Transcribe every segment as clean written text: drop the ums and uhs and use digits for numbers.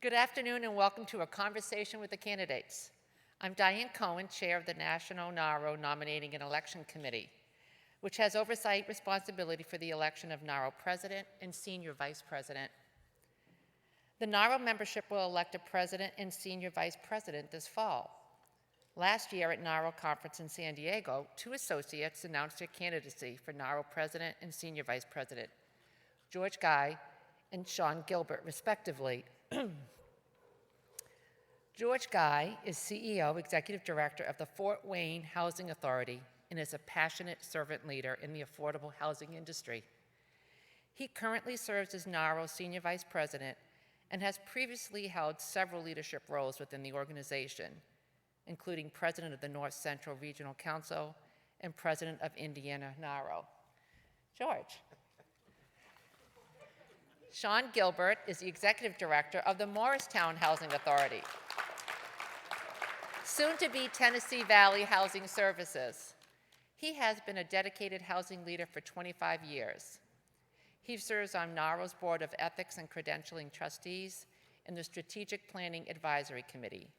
Good afternoon and welcome to a conversation with the candidates. I'm Diane Cohen, chair of the National NAHRO Nominating and Election Committee, which has oversight responsibility for the election of NAHRO president and senior vice president. The NAHRO membership will elect a president and senior vice president this fall. Last year at NAHRO conference in San Diego, 2 associates announced their candidacy for NAHRO president and senior vice president, George Guy and Sean Gilbert, respectively. George Guy is CEO, Executive Director of the Fort Wayne Housing Authority, and is a passionate servant leader in the affordable housing industry. He currently serves as NAHRO Senior Vice President and has previously held several leadership roles within the organization, including President of the North Central Regional Council and President of Indiana NAHRO. George. Sean Gilbert is the Executive Director of the Morristown Housing Authority, soon to be Tennessee Valley Housing Services. He has been a dedicated housing leader for 25 years. He serves on NAHRO's Board of Ethics and Credentialing Trustees and the Strategic Planning Advisory Committee.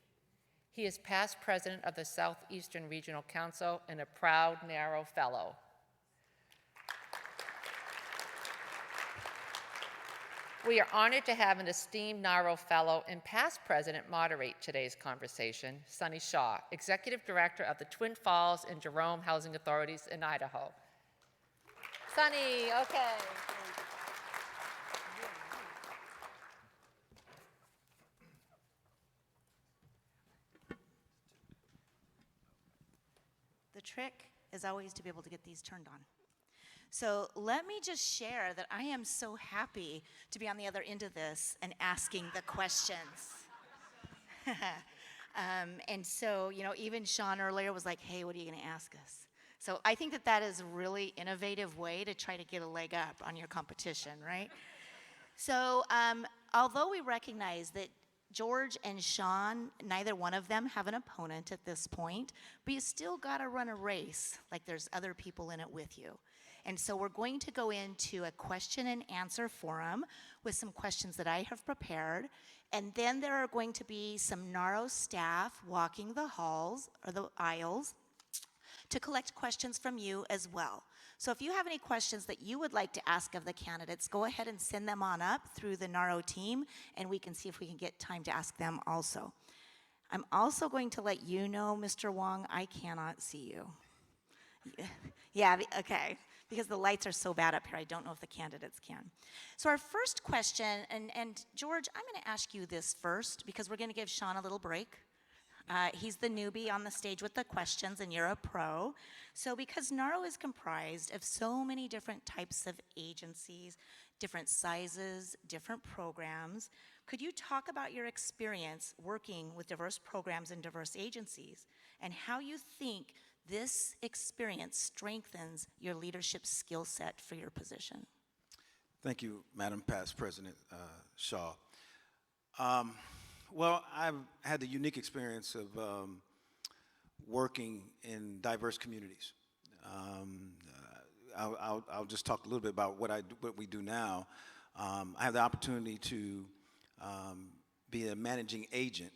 He is past president of the Southeastern Regional Council and a proud NAHRO Fellow. We are honored to have an esteemed NAHRO Fellow and past president moderate today's conversation, Sunny Shaw, Executive Director of the Twin Falls and Jerome Housing Authorities in Idaho. Sunny, okay. The trick is always to be able to get these turned on. So let me just share that I am so happy to be on the other end of this and asking the questions. And so, even Sean earlier was like, hey, what are you going to ask us? So I think that that is a really innovative way to try to get a leg up on your competition, right? So although we recognize that George and Sean, neither one of them have an opponent at this point, but you still got to run a race like there's other people in it with you. And so we're going to go into a question and answer forum with some questions that I have prepared. And then there are going to be some NAHRO staff walking the halls or the aisles to collect questions from you as well. So if you have any questions that you would like to ask of the candidates, go ahead and send them on up through the NAHRO team, and we can see if we can get time to ask them also. I'm also going to let you know, Mr. Wong, I cannot see you. Yeah, okay, because the lights are so bad up here, I don't know if the candidates can. So our first question, and George, I'm going to ask you this first because we're going to give Sean a little break. He's the newbie on the stage with the questions, and you're a pro. So because NAHRO is comprised of so many different types of agencies, different sizes, different programs, could you talk about your experience working with diverse programs and diverse agencies, and how you think this experience strengthens your leadership skill set for your position? Thank you, Madam Past President Shaw. Well, I've had the unique experience of working in diverse communities. I'll just talk a little bit about what we do now. I have the opportunity to be a managing agent,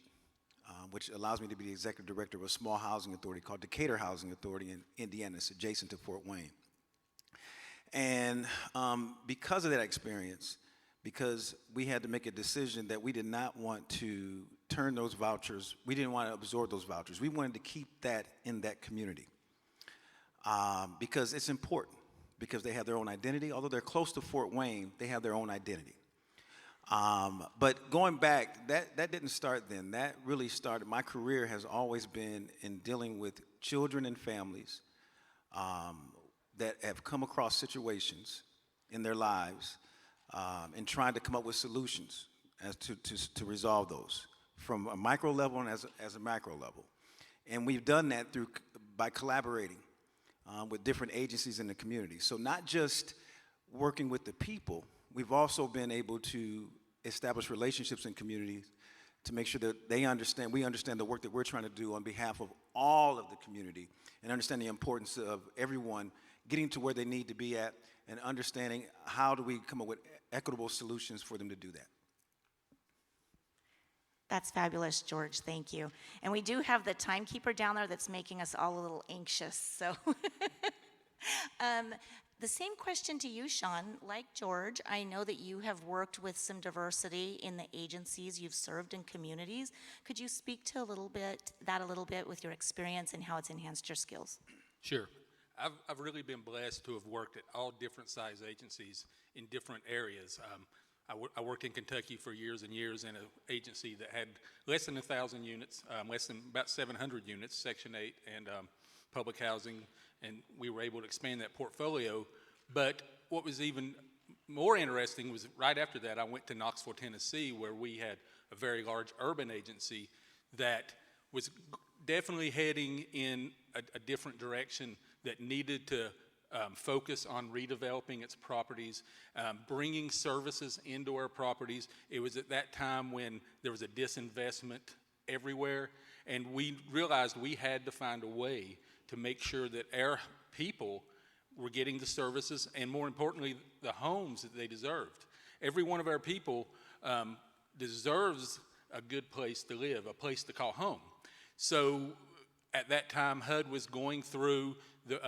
which allows me to be the executive director of a small housing authority called Decatur Housing Authority in Indiana. It's adjacent to Fort Wayne. And because of that experience, because we had to make a decision that we did not want to turn those vouchers, we didn't want to absorb those vouchers. We wanted to keep that in that community because it's important, because they have their own identity. Although they're close to Fort Wayne, they have their own identity. But going back, that didn't start then. That really started, my career has always been in dealing with children and families that have come across situations in their lives and trying to come up with solutions as to resolve those from a micro level and as a macro level. And we've done that by collaborating with different agencies in the community. So not just working with the people, we've also been able to establish relationships in communities to make sure that we understand the work that we're trying to do on behalf of all of the community, and understand the importance of everyone getting to where they need to be at, and understanding how do we come up with equitable solutions for them to do that. That's fabulous, George. Thank you. And we do have the timekeeper down there that's making us all a little anxious. So, the same question to you, Sean. Like George, I know that you have worked with some diversity in the agencies you've served in communities. Could you speak to a little bit with your experience and how it's enhanced your skills? Sure. I've really been blessed to have worked at all different size agencies in different areas. I worked in Kentucky for years and years in an agency that had less than 1,000 units, less than about 700 units, Section 8 and public housing, and we were able to expand that portfolio. But what was even more interesting was right after that, I went to Knoxville, Tennessee, where we had a very large urban agency that was definitely heading in a different direction, that needed to focus on redeveloping its properties, bringing services into our properties. It was at that time when there was a disinvestment everywhere, and we realized we had to find a way to make sure that our people were getting the services and, more importantly, the homes that they deserved. Every one of our people deserves a good place to live, a place to call home. So at that time, HUD was going through the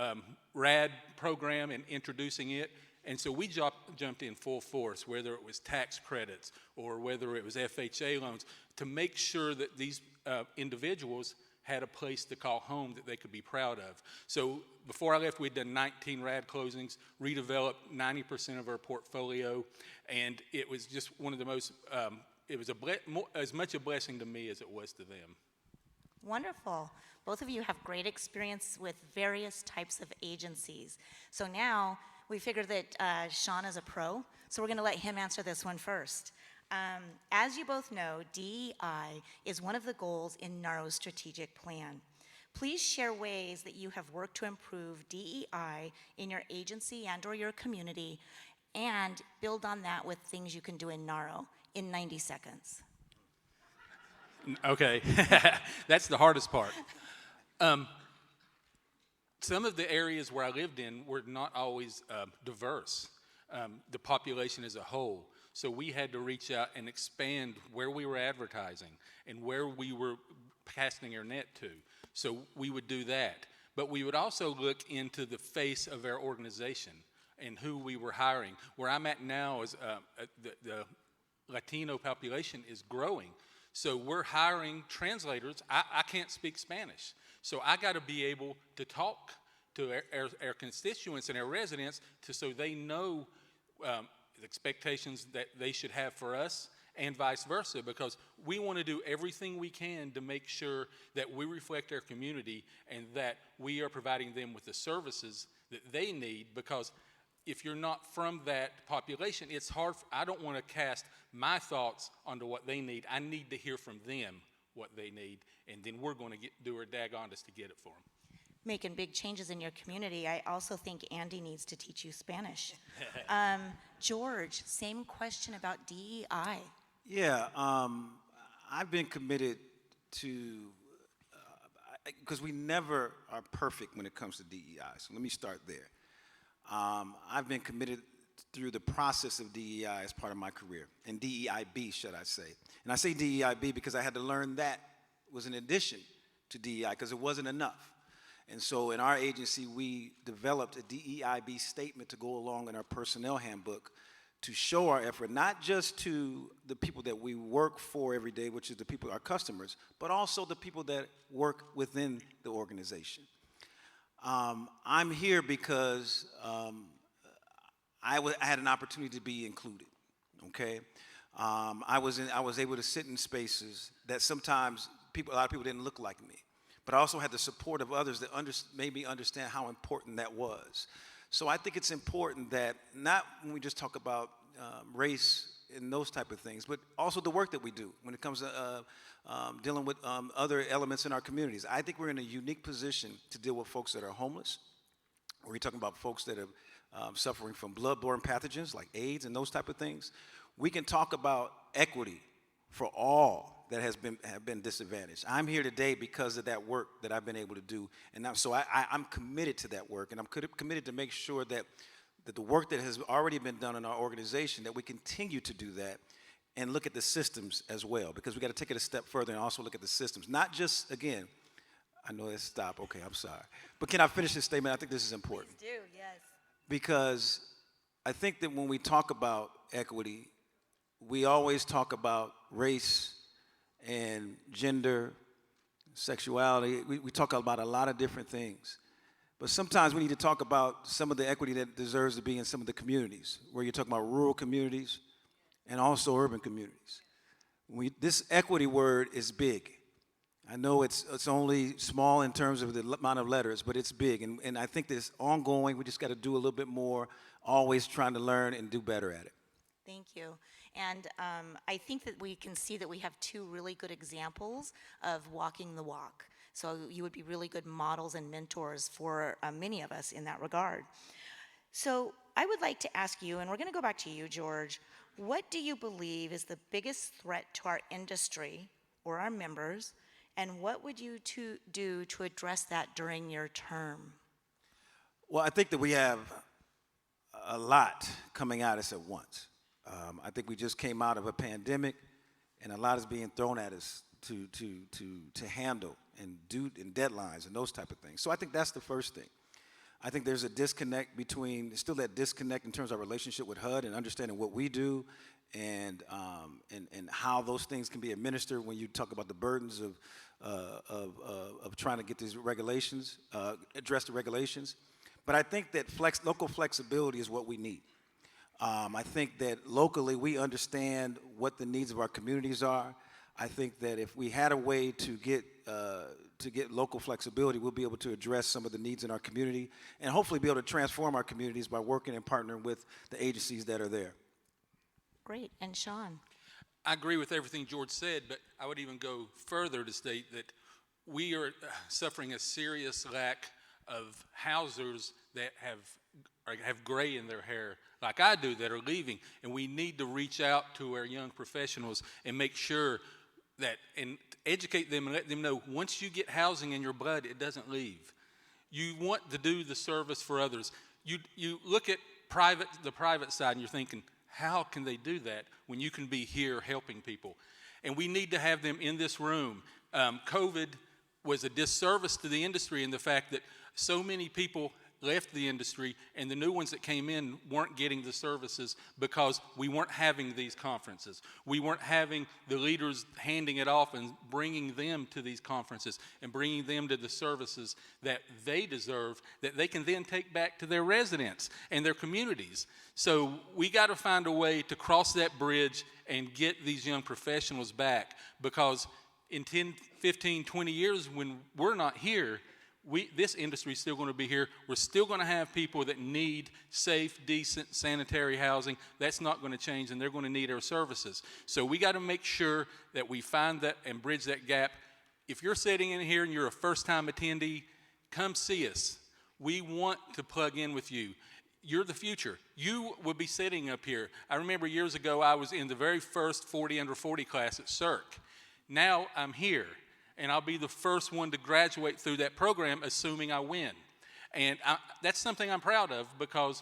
RAD program and introducing it. And so we jumped in full force, whether it was tax credits or whether it was FHA loans, to make sure that these individuals had a place to call home that they could be proud of. So before I left, we'd done 19 RAD closings, redeveloped 90% of our portfolio, and it was just one of the most, it was as much a blessing to me as it was to them. Wonderful. Both of you have great experience with various types of agencies. So now we figured that Sean is a pro, so we're going to let him answer this one first. As you both know, DEI is one of the goals in NAHRO's strategic plan. Please share ways that you have worked to improve DEI in your agency and or your community, and build on that with things you can do in NAHRO in 90 seconds. Okay, that's the hardest part. Some of the areas where I lived in were not always diverse, the population as a whole. So we had to reach out and expand where we were advertising and where we were casting our net to. So we would do that. But we would also look into the face of our organization and who we were hiring. Where I'm at now is the Latino population is growing. So we're hiring translators. I can't speak Spanish. So I got to be able to talk to our constituents and our residents so they know the expectations that they should have for us, and vice versa, because we want to do everything we can to make sure that we reflect our community and that we are providing them with the services that they need, because if you're not from that population, it's hard. I don't want to cast my thoughts onto what they need. I need to hear from them what they need, and then we're going to do our daggondest to get it for them. Making big changes in your community. I also think Andy needs to teach you Spanish. George, same question about DEI. Yeah, I've been committed to, because we never are perfect when it comes to DEI, so let me start there. I've been committed through the process of DEI as part of my career, and DEIB, should I say. And I say DEIB because I had to learn that was in addition to DEI, because it wasn't enough. And so in our agency, we developed a DEIB statement to go along in our personnel handbook to show our effort, not just to the people that we work for every day, which is the people, our customers, but also the people that work within the organization. I'm here because I had an opportunity to be included, okay? I was able to sit in spaces that sometimes a lot of people didn't look like me. But I also had the support of others that made me understand how important that was. So I think it's important that not when we just talk about race and those type of things, but also the work that we do when it comes to dealing with other elements in our communities. I think we're in a unique position to deal with folks that are homeless. We're talking about folks that are suffering from bloodborne pathogens like AIDS and those type of things. We can talk about equity for all that have been disadvantaged. I'm here today because of that work that I've been able to do, and I'm committed to that work, and I'm committed to make sure that the work that has already been done in our organization, that we continue to do that, and look at the systems as well, because we got to take it a step further and also look at the systems. Not just, again, I know it's stop, okay, I'm sorry. But can I finish this statement? I think this is important. Please do, yes. Because I think that when we talk about equity, we always talk about race and gender, sexuality. We talk about a lot of different things. But sometimes we need to talk about some of the equity that deserves to be in some of the communities, where you're talking about rural communities and also urban communities. This equity word is big. I know it's only small in terms of the amount of letters, but it's big. And I think that it's ongoing. We just got to do a little bit more, always trying to learn and do better at it. Thank you. And I think that we can see that we have two really good examples of walking the walk. So you would be really good models and mentors for many of us in that regard. So I would like to ask you, and we're going to go back to you, George, what do you believe is the biggest threat to our industry or our members, and what would you do to address that during your term? Well, I think that we have a lot coming at us at once. I think we just came out of a pandemic, and a lot is being thrown at us to handle and do and deadlines and those type of things. So I think that's the first thing. I think there's a disconnect still that disconnect in terms of our relationship with HUD and understanding what we do and how those things can be administered when you talk about the burdens of trying to get these regulations, address the regulations. But I think that local flexibility is what we need. I think that locally we understand what the needs of our communities are. I think that if we had a way to get local flexibility, we'll be able to address some of the needs in our community and hopefully be able to transform our communities by working and partnering with the agencies that are there. Great. And Sean? I agree with everything George said, but I would even go further to state that we are suffering a serious lack of housers that have gray in their hair like I do that are leaving, and we need to reach out to our young professionals and make sure that and educate them and let them know once you get housing in your blood, it doesn't leave. You want to do the service for others. You look at the private side and you're thinking, how can they do that when you can be here helping people? And we need to have them in this room. COVID was a disservice to the industry in the fact that so many people left the industry and the new ones that came in weren't getting the services because we weren't having these conferences. We weren't having the leaders handing it off and bringing them to these conferences and bringing them to the services that they deserve, that they can then take back to their residents and their communities. So we got to find a way to cross that bridge and get these young professionals back, because in 10, 15, 20 years when we're not here, this industry is still going to be here. We're still going to have people that need safe, decent, sanitary housing. That's not going to change, and they're going to need our services. So we got to make sure that we find that and bridge that gap. If you're sitting in here and you're a first-time attendee, come see us. We want to plug in with you. You're the future. You will be sitting up here. I remember years ago I was in the very first 40 under 40 class at CERC. Now I'm here, and I'll be the first one to graduate through that program, assuming I win. And that's something I'm proud of, because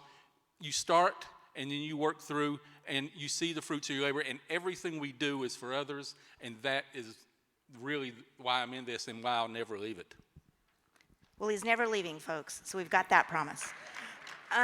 you start and then you work through and you see the fruits of your labor, and everything we do is for others, and that is really why I'm in this and why I'll never leave it. Well, he's never leaving, folks, so we've got that promise. So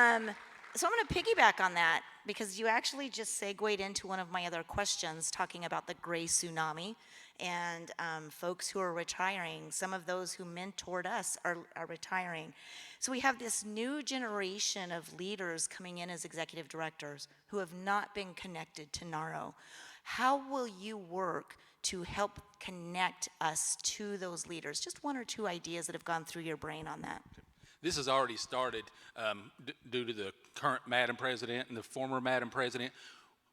I'm going to piggyback on that, because you actually just segued into one of my other questions, talking about the gray tsunami and folks who are retiring. Some of those who mentored us are retiring. So we have this new generation of leaders coming in as executive directors who have not been connected to NAHRO. How will you work to help connect us to those leaders? Just one or two ideas that have gone through your brain on that. This has already started due to the current Madam President and the former Madam President.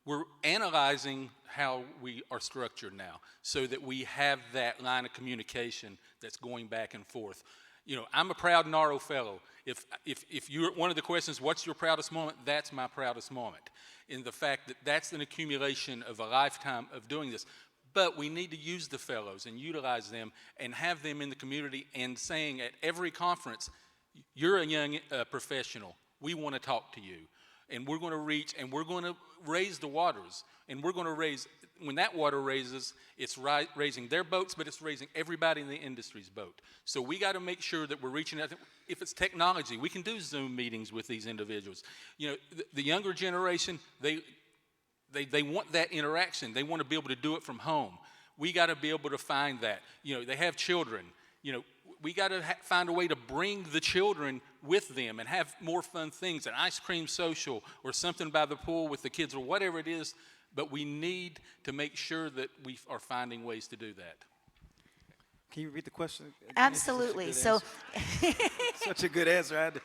We're analyzing how we are structured now so that we have that line of communication that's going back and forth. You know, I'm a proud NAHRO fellow. If you're one of the questions, what's your proudest moment? That's my proudest moment, in the fact that that's an accumulation of a lifetime of doing this. But we need to use the fellows and utilize them and have them in the community and saying at every conference, you're a young professional. We want to talk to you. And we're going to reach and we're going to raise the waters. And we're going to raise when that water raises, it's raising their boats, but it's raising everybody in the industry's boat. So we got to make sure that we're reaching out. If it's technology, we can do Zoom meetings with these individuals. You know, the younger generation, they want that interaction. They want to be able to do it from home. We got to be able to find that. You know, they have children. You know, we got to find a way to bring the children with them and have more fun things, an ice cream social or something by the pool with the kids or whatever it is. But we need to make sure that we are finding ways to do that. Can you repeat the question again? Absolutely. So, Such a good answer. I had to,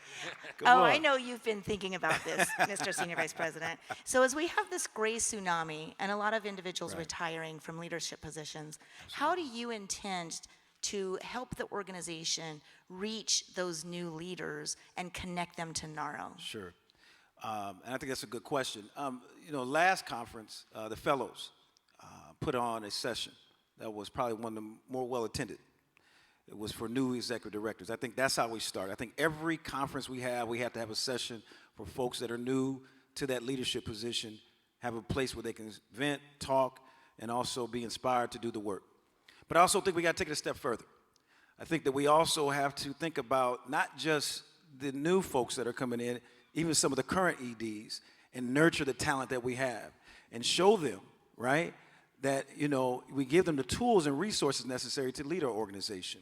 oh, I know you've been thinking about this, Mr. Senior Vice President. So as we have this gray tsunami and a lot of individuals retiring from leadership positions, how do you intend to help the organization reach those new leaders and connect them to NAHRO? Sure. And I think that's a good question. You know, last conference, the fellows put on a session that was probably one of the more well-attended. It was for new executive directors. I think that's how we start. I think every conference we have to have a session for folks that are new to that leadership position, have a place where they can vent, talk, and also be inspired to do the work. But I also think we got to take it a step further. I think that we also have to think about not just the new folks that are coming in, even some of the current EDs, and nurture the talent that we have and show them, right, that, you know, we give them the tools and resources necessary to lead our organization.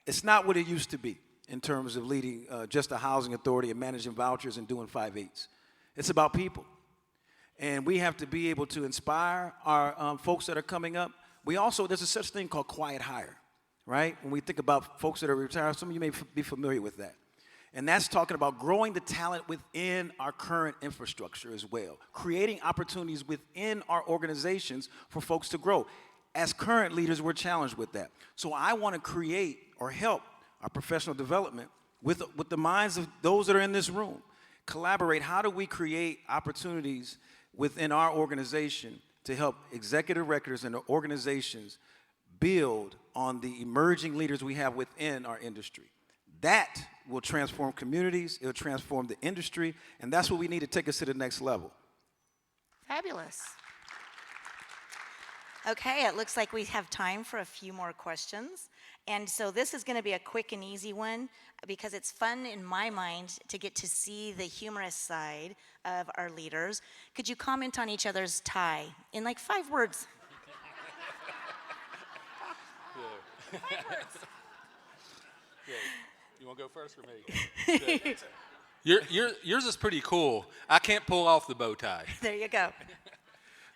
It's not what it used to be in terms of leading just a housing authority and managing vouchers and doing 5/8. It's about people. And we have to be able to inspire our folks that are coming up. We also, there's a such thing called quiet hire, right? When we think about folks that are retired, some of you may be familiar with that. And that's talking about growing the talent within our current infrastructure as well, creating opportunities within our organizations for folks to grow. As current leaders, we're challenged with that. So I want to create or help our professional development with the minds of those that are in this room. Collaborate. How do we create opportunities within our organization to help executive directors and organizations build on the emerging leaders we have within our industry? That will transform communities, it'll transform the industry, and that's what we need to take us to the next level. Fabulous. Okay, it looks like we have time for a few more questions. And so this is going to be a quick and easy one because it's fun in my mind to get to see the humorous side of our leaders. Could you comment on each other's tie in like 5 words? 5 words. Yeah. You want to go first or me? Yours is pretty cool. I can't pull off the bow tie. There you go.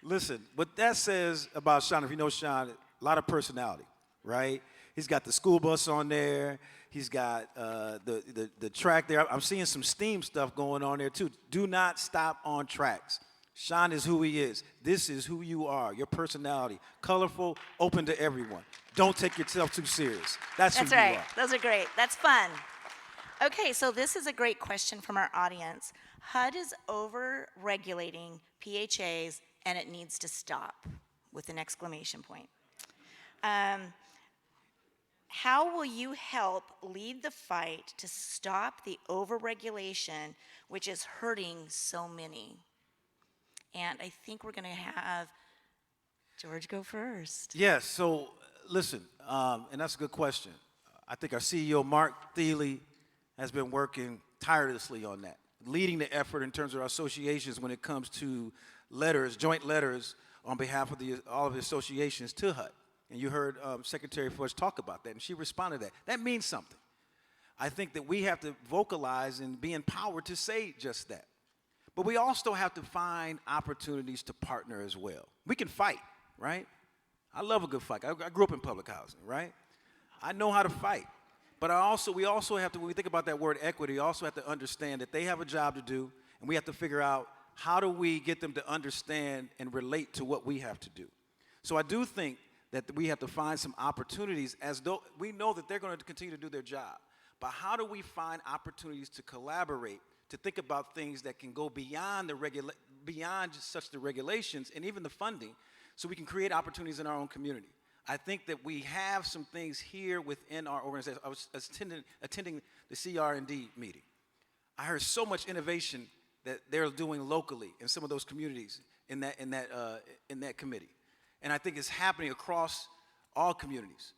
Listen, what that says about Sean, if you know Sean, a lot of personality, right? He's got the school bus on there. He's got the track there. I'm seeing some STEAM stuff going on there too. Do not stop on tracks. Sean is who he is. This is who you are, your personality. Colorful, open to everyone. Don't take yourself too serious. That's who right. you are. Those are great. That's fun. Okay, so this is a great question from our audience. HUD is over-regulating PHAs, and it needs to stop, with an exclamation point. How will you help lead the fight to stop the over-regulation, which is hurting so many? And I think we're going to have George go first. Yes, so listen, and that's a good question. I think our CEO, Mark Thiele, has been working tirelessly on that, leading the effort in terms of our associations when it comes to letters, joint letters on behalf of all of the associations to HUD. And you heard Secretary Fudge talk about that, and she responded to that. That means something. I think that we have to vocalize and be empowered to say just that. But we also have to find opportunities to partner as well. We can fight, right? I love a good fight. I grew up in public housing, right? I know how to fight. But we also have to, when we think about that word equity, we also have to understand that they have a job to do, and we have to figure out how do we get them to understand and relate to what we have to do. So I do think that we have to find some opportunities, as though we know that they're going to continue to do their job. But how do we find opportunities to collaborate, to think about things that can go beyond beyond just such the regulations and even the funding, so we can create opportunities in our own community? I think that we have some things here within our organization. I was attending the CR&D meeting. I heard so much innovation that they're doing locally in some of those communities in that committee. And I think it's happening across all communities.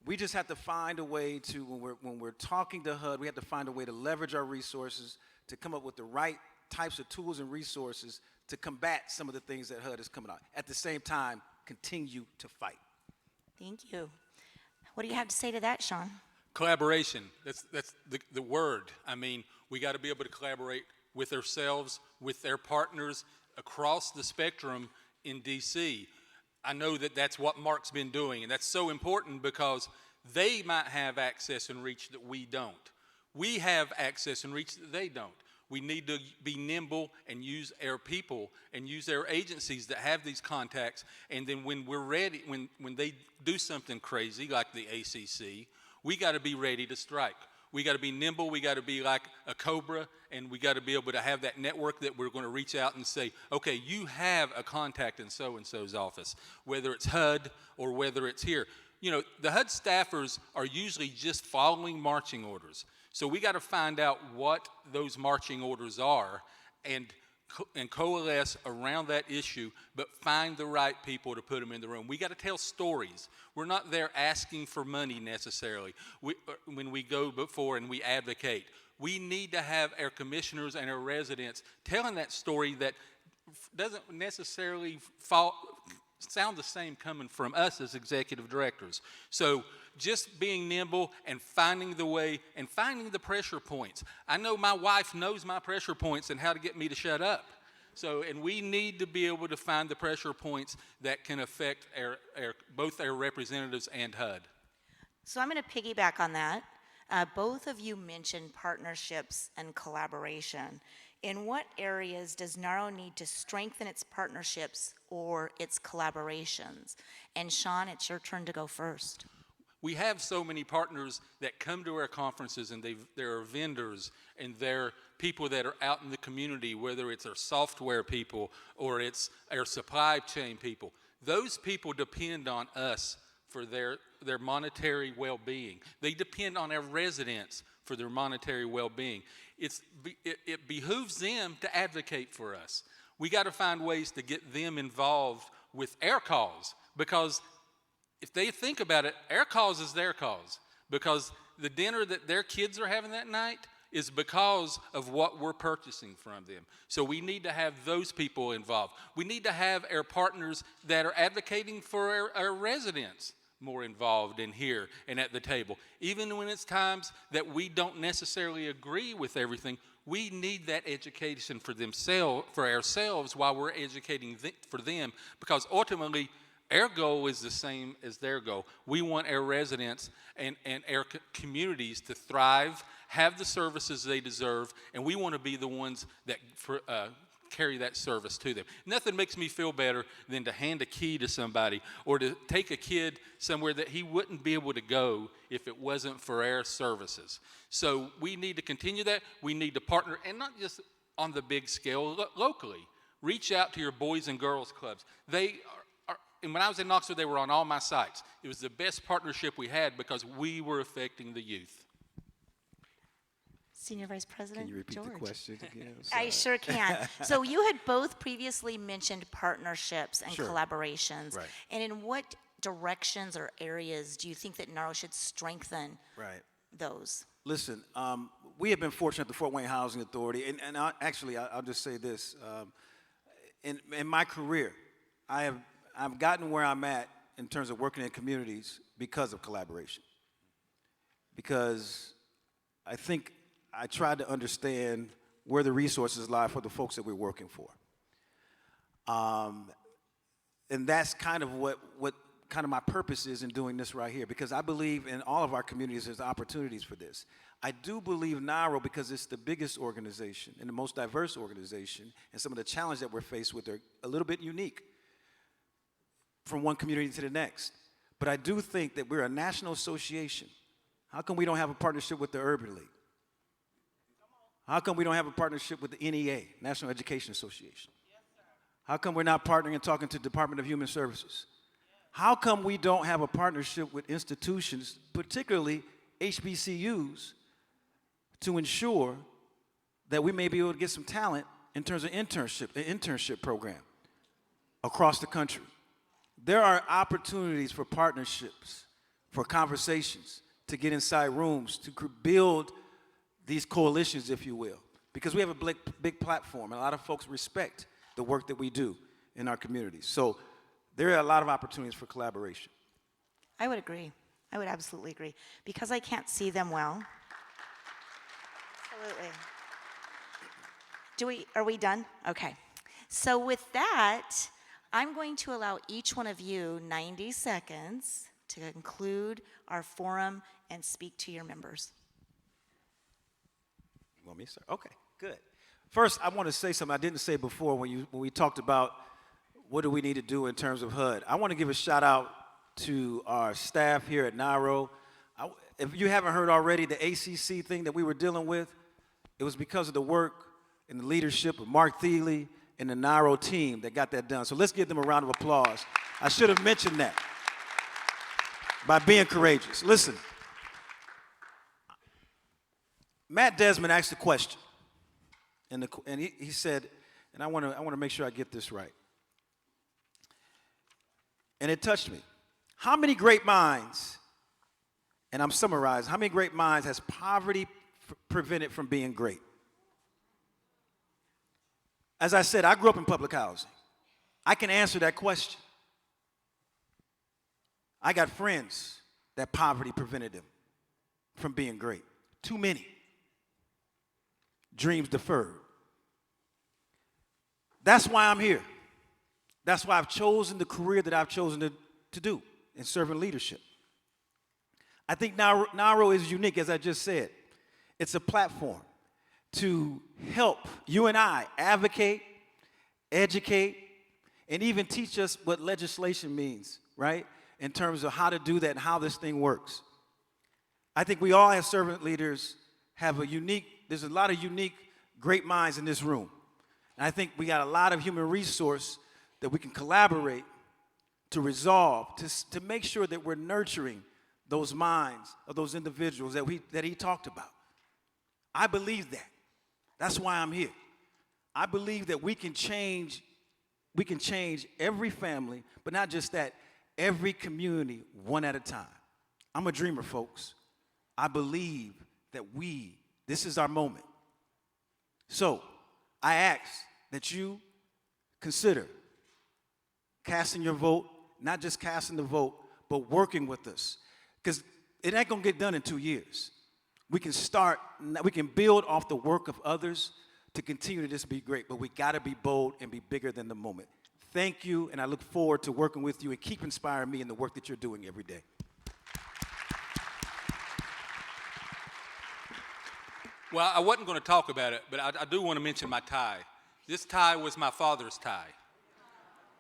We just have to find a way to, when we're talking to HUD, we have to find a way to leverage our resources to come up with the right types of tools and resources to combat some of the things that HUD is coming out. At the same time, continue to fight. Thank you. What do you have to say to that, Sean? Collaboration, that's the word. I mean, we got to be able to collaborate with ourselves, with their partners across the spectrum in DC. I know that that's what Mark's been doing, and that's so important because they might have access and reach that we don't. We have access and reach that they don't. We need to be nimble and use our people and use our agencies that have these contacts. And then when we're ready, when they do something crazy like the ACC, we got to be ready to strike. We got to be nimble. We got to be like a cobra, and we got to be able to have that network that we're going to reach out and say, okay, you have a contact in so-and-so's office, whether it's HUD or whether it's here. You know, the HUD staffers are usually just following marching orders. So we got to find out what those marching orders are and coalesce around that issue, but find the right people to put them in the room. We got to tell stories. We're not there asking for money necessarily. When we go before and we advocate, we need to have our commissioners and our residents telling that story that doesn't necessarily sound the same coming from us as executive directors. So just being nimble and finding the way and finding the pressure points. I know my wife knows my pressure points and how to get me to shut up. So, and we need to be able to find the pressure points that can affect both our representatives and HUD. So I'm going to piggyback on that. Both of you mentioned partnerships and collaboration. In what areas does NAHRO need to strengthen its partnerships or its collaborations? And Sean, it's your turn to go first. We have so many partners that come to our conferences, and there are vendors and they're people that are out in the community, whether it's our software people or it's our supply chain people. Those people depend on us for their monetary well-being. They depend on our residents for their monetary well-being. It behooves them to advocate for us. We got to find ways to get them involved with our cause, because if they think about it, our cause is their cause, because the dinner that their kids are having that night is because of what we're purchasing from them. So we need to have those people involved. We need to have our partners that are advocating for our residents more involved in here and at the table. Even when it's times that we don't necessarily agree with everything, we need that education for ourselves while we're educating for them, because ultimately our goal is the same as their goal. We want our residents and our communities to thrive, have the services they deserve, and we want to be the ones that carry that service to them. Nothing makes me feel better than to hand a key to somebody or to take a kid somewhere that he wouldn't be able to go if it wasn't for our services. So we need to continue that. We need to partner, and not just on the big scale, locally. Reach out to your boys and girls clubs. And when I was in Knoxville, they were on all my sites. It was the best partnership we had because we were affecting the youth. Senior Vice President Can you repeat George. the question again? I sure can. So you had both previously mentioned partnerships and Sure. collaborations. Right. And in what directions or areas do you think that NAHRO should strengthen those? Listen, we have been fortunate at the Fort Wayne Housing Authority, and I'll just say this. In my career, I've gotten where I'm at in terms of working in communities because of collaboration. Because I think I tried to understand where the resources lie for the folks that we're working for. And that's kind of what kind of my purpose is in doing this right here, because I believe in all of our communities there's opportunities for this. I do believe NAHRO, because it's the biggest organization and the most diverse organization, and some of the challenges that we're faced with are a little bit unique from one community to the next. But I do think that we're a national association. How come we don't have a partnership with the Urban League? How come we don't have a partnership with the NEA, National Education Association? How come we're not partnering and talking to the Department of Human Services? How come we don't have a partnership with institutions, particularly HBCUs, to ensure that we may be able to get some talent in terms of an internship program across the country? there are opportunities for partnerships, for conversations, to get inside rooms, to build these coalitions, if you will, because we have a big platform, and a lot of folks respect the work that we do in our communities. So there are a lot of opportunities for collaboration. I would agree. I would absolutely agree. Because I can't see them well. Absolutely. Are we done? Okay. So with that, I'm going to allow each one of you 90 seconds to conclude our forum and speak to your members. You want me to start? Okay, good. First, I want to say something I didn't say before when we talked about what do we need to do in terms of HUD. I want to give a shout out to our staff here at NAHRO. If you haven't heard already, the ACC thing that we were dealing with, it was because of the work and the leadership of Mark Thiele and the NAHRO team that got that done. So let's give them a round of applause. I should have mentioned that by being courageous. Listen, Matt Desmond asked a question, and he said, and I want to make sure I get this right, and it touched me. How many great minds, and I'm summarizing, how many great minds has poverty prevented from being great? As I said, I grew up in public housing. I can answer that question. I got friends that poverty prevented them from being great. Too many. Dreams deferred. That's why I'm here. That's why I've chosen the career that I've chosen to do in serving leadership. I think NAHRO is unique, as I just said. It's a platform to help you and I advocate, educate, and even teach us what legislation means, right? In terms of how to do that and how this thing works. I think we all, as servant leaders, have there's a lot of unique, great minds in this room. And I think we got a lot of human resource that we can collaborate to resolve, to make sure that we're nurturing those minds of those individuals that he talked about. I believe that. That's why I'm here. I believe that we can change every family, but not just that, every community one at a time. I'm a dreamer, folks. I believe that this is our moment. So I ask that you consider casting your vote, not just casting the vote, but working with us. Because it ain't gonna get done in 2 years. We can build off the work of others to continue to just be great, but we gotta be bold and be bigger than the moment. Thank you, and I look forward to working with you and keep inspiring me in the work that you're doing every day. Well, I wasn't going to talk about it, but I do want to mention my tie. This tie was my father's tie.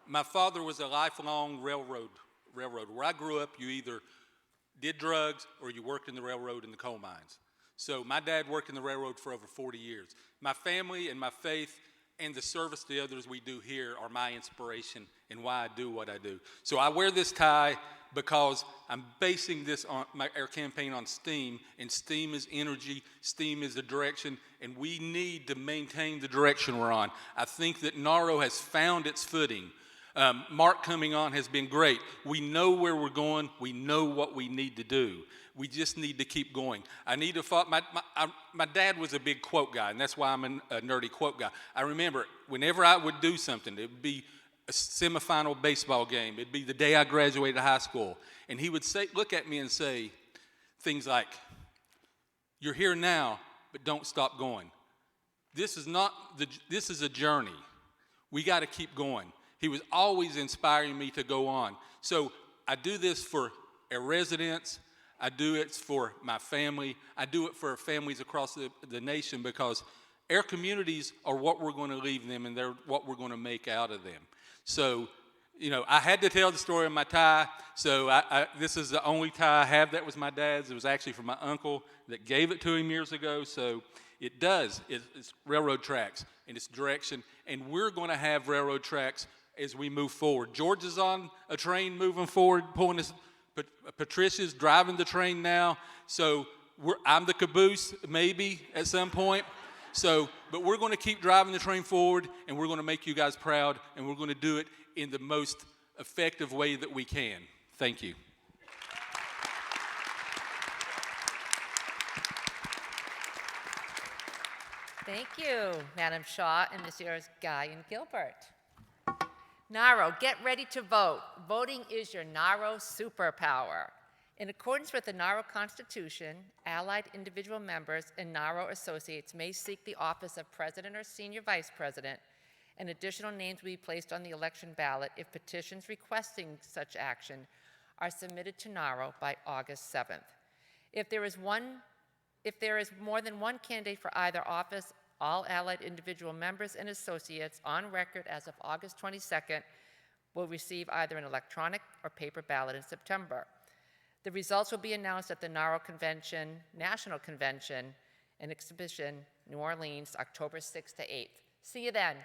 My father was a lifelong railroad. Where I grew up, you either did drugs or you worked in the railroad in the coal mines. So my dad worked in the railroad for over 40 years. My family and my faith and the service to others we do here are my inspiration and why I do what I do. So I wear this tie because I'm basing our campaign on STEAM, and STEAM is energy, STEAM is the direction, and we need to maintain the direction we're on. I think that NAHRO has found its footing. Mark coming on has been great. We know where we're going. We know what we need to do. We just need to keep going. I need to follow. My dad was a big quote guy, and that's why I'm a nerdy quote guy. I remember whenever I would do something, it would be a semifinal baseball game. It'd be the day I graduated high school. And he would look at me and say things like, "You're here now, but don't stop going. This is a journey. We got to keep going." He was always inspiring me to go on. So I do this for our residents. I do it for my family. I do it for families across the nation, because our communities are what we're going to leave them, and they're what we're going to make out of them. So, I had to tell the story of my tie. So this is the only tie I have that was my dad's. It was actually from my uncle that gave it to him years ago. So it's railroad tracks and it's direction. And we're going to have railroad tracks as we move forward. George is on a train moving forward, pulling his, Patricia's driving the train now. So I'm the caboose maybe at some point. But we're going to keep driving the train forward, and we're going to make you guys proud, and we're going to do it in the most effective way that we can. Thank you. Thank you, Madam Shaw and Messrs. Guy and Gilbert. NAHRO, get ready to vote. Voting is your NAHRO superpower. In accordance with the NAHRO Constitution, allied individual members and NAHRO associates may seek the office of President or Senior Vice President, and additional names will be placed on the election ballot if petitions requesting such action are submitted to NAHRO by August 7th. If there is more than one candidate for either office, all allied individual members and associates on record as of August 22nd will receive either an electronic or paper ballot in September. The results will be announced at the NAHRO Convention, National Convention and Exhibition, New Orleans, October 6th to 8th. See you then.